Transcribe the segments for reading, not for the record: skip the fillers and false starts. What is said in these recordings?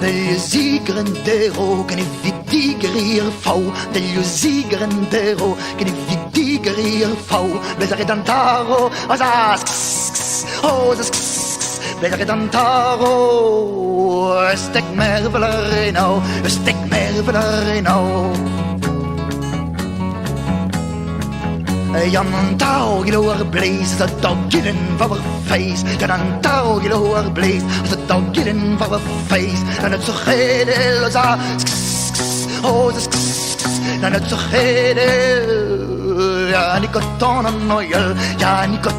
Degli zigrendero che ne vidigerir fau, degli zigrendero che ne vidigerir fau, bezare dantaro, bezare dantaro, estek mervelerino, estek mervelerino. Yann IV Bleiz, the dog gillen for face. Yann IV Bleiz, the dog gillen for face. And it's a head, and it's a head. Yann IV, Yann IV.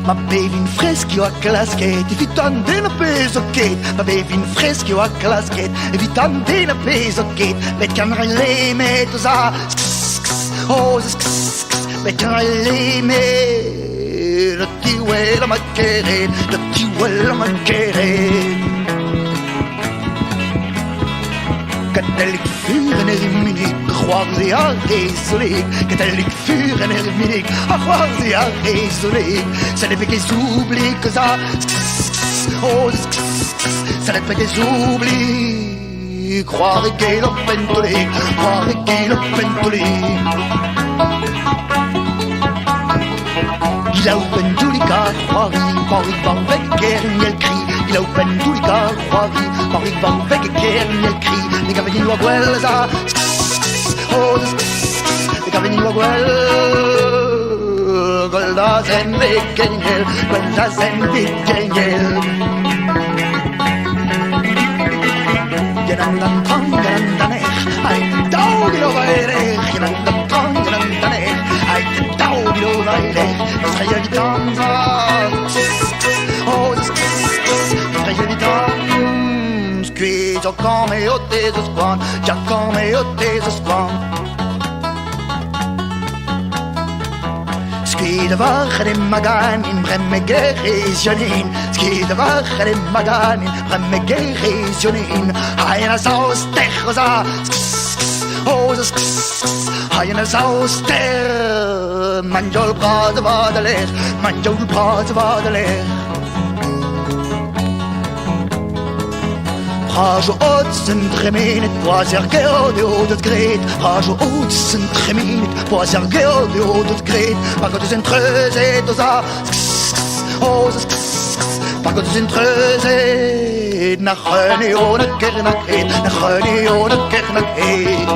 Ma bevi in freschio a claschet, evitando una pesochet. Ma bevi in freschio a claschet, evitando una pesochet. Mettiamo le metosa, mettiamo le me. Le tiuela maccheret, le tiuela maccheret. Katellig vuur en erminig, waar ze haar gezolig. Katellig vuur en erminig, waar ze haar gezolig. Ça n'est pas qu'ils oublient que ça, ça n'est pas qu'ils oublient. Croire qu'il a pentolé, croire qu'il a pentolé. Il a open tous les cas, croire, Paris va avec elle crie. Il a open tous les cas, croire, Paris va avec elle crie. Les gars venus à Gwilhoù, les gars venus à Gwilhoù, Gwilhoù en vigengel, Gwilhoù en vigengel. Yann IV, ein Tag over erich, Yann IV, ein Tag over erich, das kann ja nicht anders. Das kann ja nicht anders. Qui già come ho teso squan, già come ho teso squan. Ski de wacher in magan in bremme geresionin. Ski de wacher in magan in bremme geresionin. Haina saus techosa, haina saus ter. Mangio il bras de vadeler, mangio il bras de vadeler. Prajo otzen tremenet, poazer geodeo dat gret. Prajo otzen tremenet, poazer geodeo dat gret. Pagot eus entrezet oza, pagot eus entrezet. Na c'heneo na kernak het, na c'heneo na kernak het.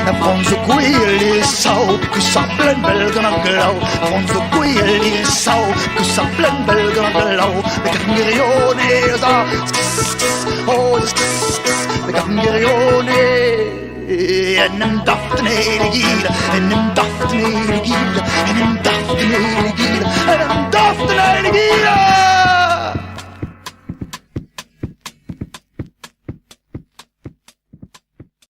Na Franzo Gwilhoù sau, que sa plein bel gant ar glav. Franzo Gwilhoù sau, que sa plein bel gant ar glav. Me girione oza, me girione. En em daftene ligil, en em daftene ligil, en em daftene